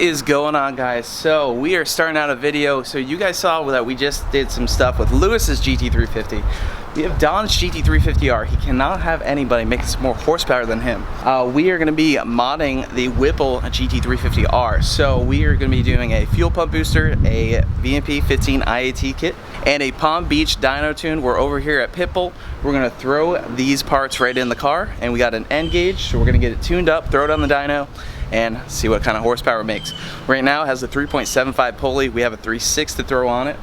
is going on, guys? So we are starting out a video. So you guys saw that we just did some stuff with Lewis's GT350. We have Don's GT350R. He cannot have anybody make some more horsepower than him. We are going to be modding the Whipple GT350R. So we are going to be doing a fuel pump booster, a VMP 15 IAT kit, and a Palm Beach Dyno tune. We're over here at Pitbull. We're going to throw these parts right in the car, and we got an end gauge, so we're going to get it tuned up, throw it on the dyno, and see what kind of horsepower it makes. Right now it has a 3.75 pulley. We have a 3.6 to throw on it,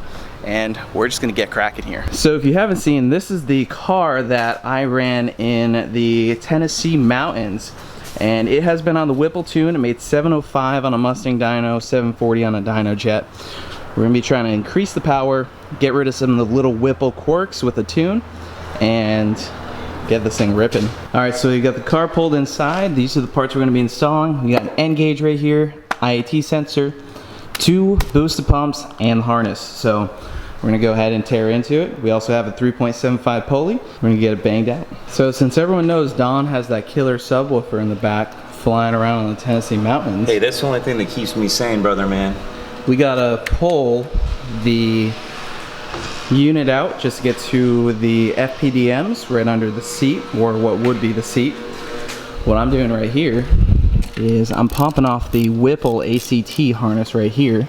and we're just gonna get cracking here. So if you haven't seen, this is the car that I ran in the Tennessee mountains, and it has been on the Whipple tune. It made 705 on a Mustang dyno, 740 on a dyno jet. We're gonna be trying to increase the power, get rid of some of the little Whipple quirks with the tune, and get this thing ripping. All right, so you got the car pulled inside. These are the parts we're gonna be installing. We got an end gauge right here, IAT sensor, 2 boosted pumps, and harness. So we're gonna go ahead and tear into it. We also have a 3.75 pulley. We're gonna get it banged out. So since everyone knows Don has that killer subwoofer in the back flying around on the Tennessee mountains. Hey, that's the only thing that keeps me sane, brother, man. We gotta pull the unit out just to get to the FPDMs right under the seat, or what would be the seat. What I'm doing right here is I'm pumping off the Whipple ACT harness right here,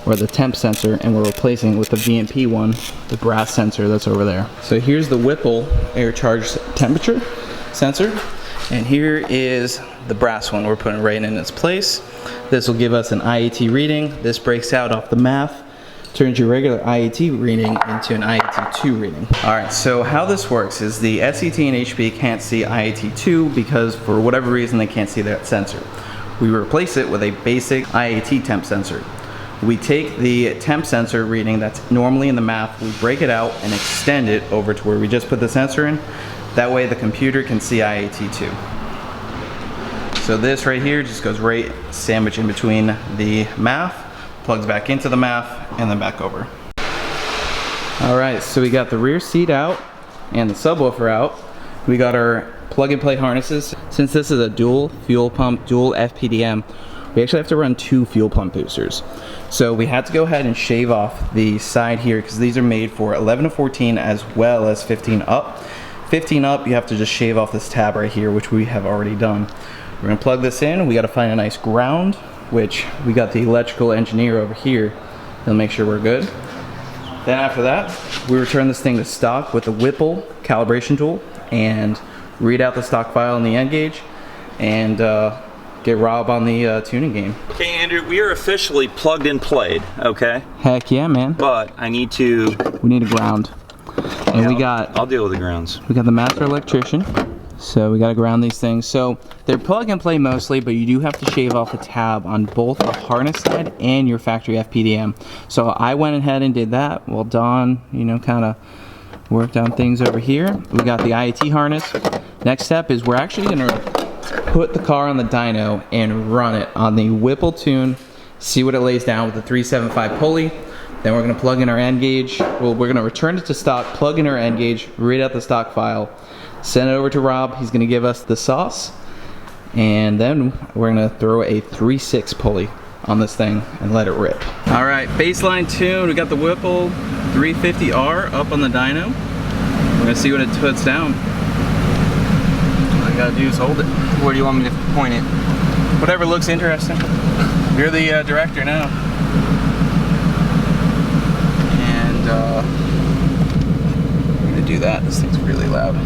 or the temp sensor, and we're replacing it with the VMP one, the brass sensor that's over there. So here's the Whipple air charge temperature sensor, and here is the brass one we're putting right in its place. This will give us an IAT reading. This breaks out off the math, turns your regular IAT reading into an IAT2 reading. All right, so how this works is the SET and HP can't see IAT2 because for whatever reason they can't see that sensor. We replace it with a basic IAT temp sensor. We take the temp sensor reading that's normally in the math, we break it out and extend it over to where we just put the sensor in. That way the computer can see IAT2. So this right here just goes right sandwiched in between the math, plugs back into the math, and then back over. All right, so we got the rear seat out and the subwoofer out. We got our plug and play harnesses. Since this is a dual fuel pump, dual FPDM, we actually have to run 2 fuel pump boosters. So we had to go ahead and shave off the side here because these are made for 11 to 14 as well as 15 up. 15 up, you have to just shave off this tab right here, which we have already done. We're gonna plug this in. We gotta find a nice ground, which we got the electrical engineer over here. He'll make sure we're good. Then after that, we return this thing to stock with the Whipple calibration tool and read out the stock file in the end gauge and get Rob on the tuning game. Okay, Andrew, we are officially plugged and played, okay? Heck yeah, man. But I need to... We need a ground. And yeah, I'll deal with the grounds. We got the master electrician. So we gotta ground these things. So they're plug and play mostly, but you do have to shave off the tab on both the harness side and your factory FPDM. So I went ahead and did that while Don, you know, kind of worked on things over here. We got the IAT harness. Next step is we're actually gonna put the car on the dyno and run it on the Whipple tune, see what it lays down with the 375 pulley. Then we're gonna plug in our end gauge. Well, we're gonna return it to stock, plug in our end gauge, read out the stock file, send it over to Rob. He's gonna give us the sauce, and then we're gonna throw a 3.6 pulley on this thing and let it rip. All right, baseline tune. We got the Whipple 350R up on the dyno. We're gonna see what it puts down. All I gotta do is hold it. Where do you want me to point it? Whatever looks interesting. You're the director now. And I'm gonna do that. This thing's really loud.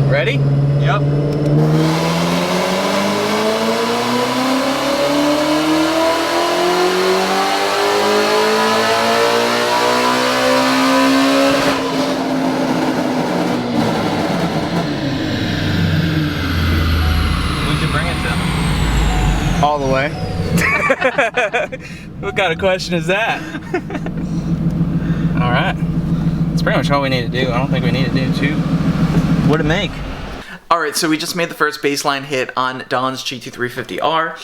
Ready? Yep. All the way. What kind of question is that? All right. That's pretty much all we need to do. I don't think we need to do too. What'd it make? Alright, so we just made the first baseline hit on Don's GT350R.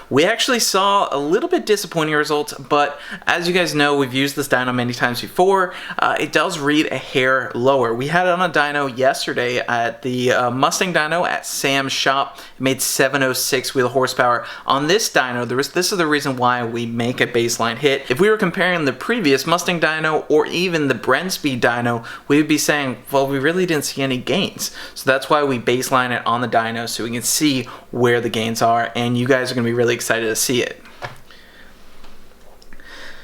We actually saw a little bit disappointing results, but as you guys know, we've used this dyno many times before. It does read a hair lower. We had it on a dyno yesterday at the Mustang dyno at Sam's shop. It made 706 wheel horsepower. On this dyno, this is the reason why we make a baseline hit. If we were comparing the previous Mustang dyno or even the Brent Speed dyno, we would be saying, well, we really didn't see any gains. So that's why we baseline it on the dyno so we can see where the gains are, and you guys are going to be really excited to see it.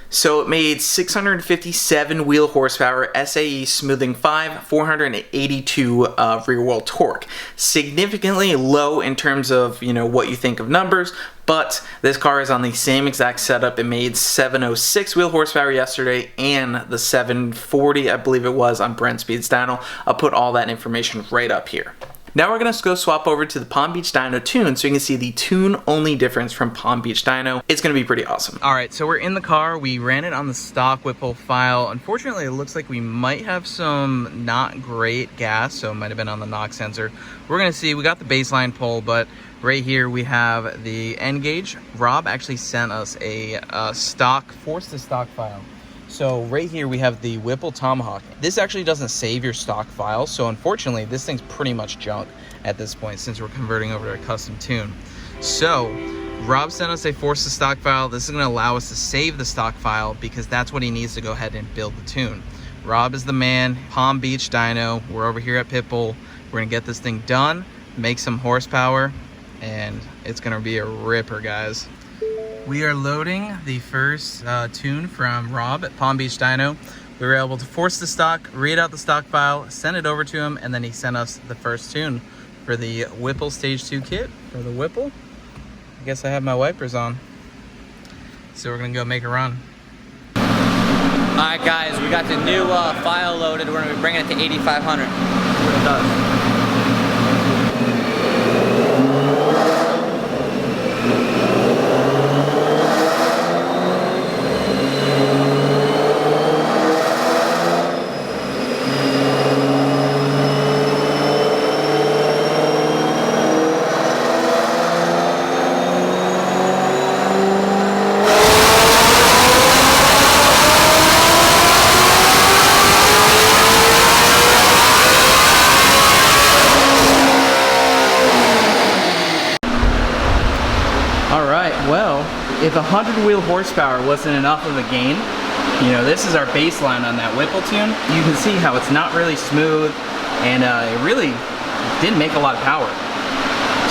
So it made 657 wheel horsepower, SAE smoothing 5, 482 rear wheel torque. Significantly low in terms of, you know, what you think of numbers, but this car is on the same exact setup. It made 706 wheel horsepower yesterday and the 740, I believe it was, on Brent Speed's dyno. I'll put all that information right up here. Now we're going to go swap over to the Palm Beach Dyno tune so you can see the tune-only difference from Palm Beach Dyno. It's going to be pretty awesome. Alright, so we're in the car. We ran it on the stock Whipple file. Unfortunately, it looks like we might have some not great gas, so it might have been on the knock sensor. We're going to see. We got the baseline pull, but right here we have the end gauge. Rob actually sent us a stock, force-to-stock file. So right here we have the Whipple Tomahawk. This actually doesn't save your stock file, so unfortunately this thing's pretty much junk at this point since we're converting over to a custom tune. So Rob sent us a force to stock file. This is going to allow us to save the stock file because that's what he needs to go ahead and build the tune. Rob is the man. Palm Beach Dyno. We're over here at Pitbull. We're going to get this thing done, make some horsepower, and it's going to be a ripper, guys. We are loading the first tune from Rob at Palm Beach Dyno. We were able to force the stock, read out the stock file, send it over to him, and then he sent us the first tune for the Whipple Stage 2 kit for the Whipple. I guess I have my wipers on. So we're gonna go make a run. Alright guys, we got the new file loaded. We're gonna be bringing it to 8,500. What it does. Well, if 100 wheel horsepower wasn't enough of a gain, you know, this is our baseline on that Whipple tune. You can see how it's not really smooth, and it really didn't make a lot of power.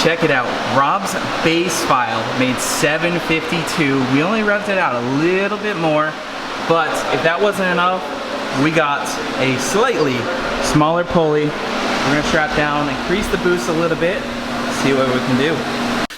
Check it out. Rob's base file made 752. We only revved it out a little bit more, but if that wasn't enough, we got a slightly smaller pulley. We're gonna strap down, increase the boost a little bit, see what we can do.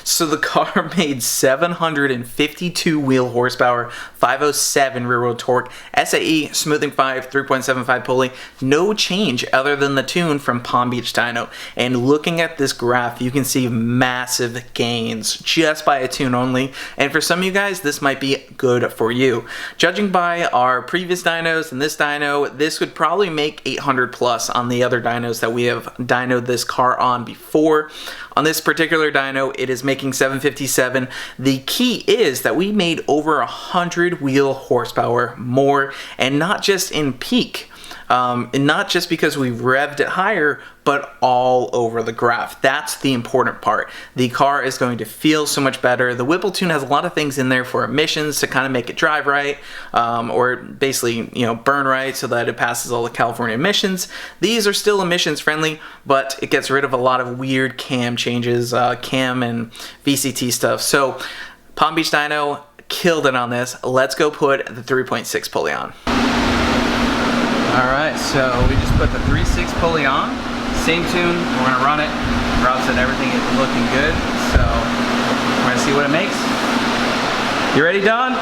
So the car made 752 wheel horsepower, 507 rear wheel torque, SAE smoothing 5, 3.75 pulley, no change other than the tune from Palm Beach Dyno. And looking at this graph, you can see massive gains just by a tune only. And for some of you guys, this might be good for you. Judging by our previous dynos and this dyno, this would probably make 800 plus on the other dynos that we have dynoed this car on before. On this particular dyno, it is making 757. The key is that we made over 100 wheel horsepower more, and not just in peak. And not just because we revved it higher, but all over the graph. That's the important part. The car is going to feel so much better. The Whipple tune has a lot of things in there for emissions to kind of make it drive right, or basically, you know, burn right so that it passes all the California emissions. These are still emissions friendly, but it gets rid of a lot of weird cam changes, cam and VCT stuff. So Palm Beach Dyno killed it on this. Let's go put the 3.6 pulley on. Alright, so we just put the 3.6 pulley on, same tune, we're going to run it. Rob said everything is looking good, so we're going to see what it makes. You ready, Don?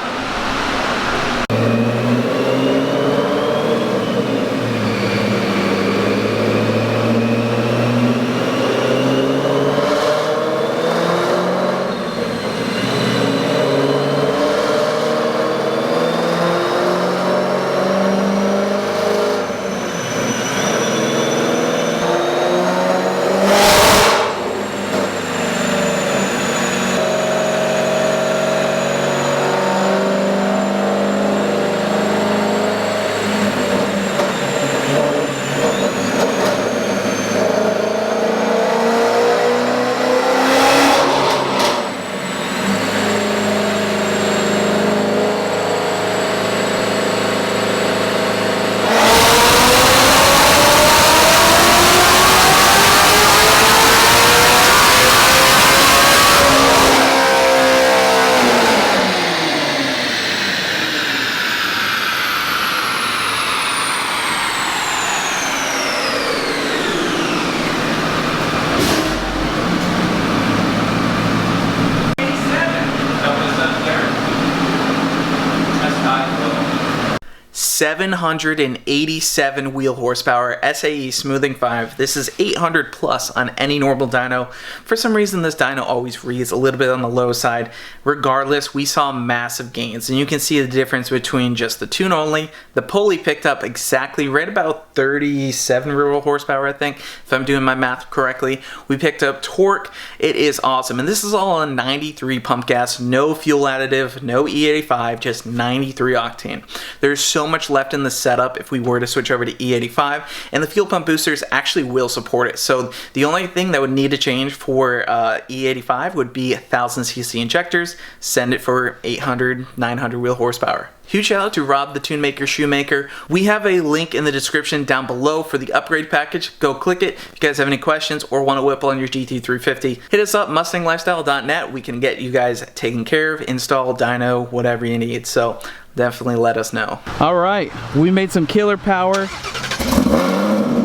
787 wheel horsepower, SAE smoothing 5. This is 800 plus on any normal dyno. For some reason, this dyno always reads a little bit on the low side. Regardless, we saw massive gains, and you can see the difference between just the tune only. The Pulley picked up exactly right about 37 real horsepower, I think, if I'm doing my math correctly. We picked up torque. It is awesome, and this is all on 93 pump gas, no fuel additive, no E85, just 93 octane. There's so much left in the setup if we were to switch over to E85, and the fuel pump boosters actually will support it. So the only thing that would need to change for E85 would be 1000cc injectors. Send it for 800, 900 wheel horsepower. Huge shout out to Rob the Tune Maker Shoemaker. We have a link in the description down below for the upgrade package. Go click it. If you guys have any questions or want to Whipple on your GT350, hit us up, mustanglifestyle.net. We can get you guys taken care of, install, dyno, whatever you need. So definitely let us know. All right, we made some killer power,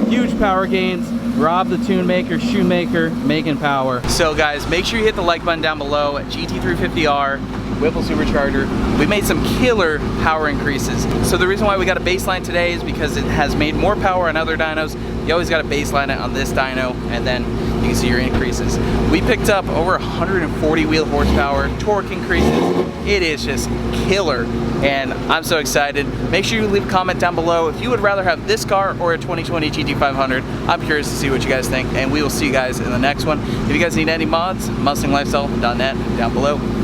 huge power gains. Rob the Tune Maker Shoemaker making power. So guys, make sure you hit the like button down below. GT350R, Whipple Supercharger. We made some killer power increases. So the reason why we got a baseline today is because it has made more power on other dynos. You always got to baseline it on this dyno, and then you can see your increases. We picked up over 140 wheel horsepower, torque increases. It is just killer, and I'm so excited. Make sure you leave a comment down below if you would rather have this car or a 2020 GT500. I'm curious to see what you guys think, and we will see you guys in the next one. If you guys need any mods, mustanglifestyle.net down below.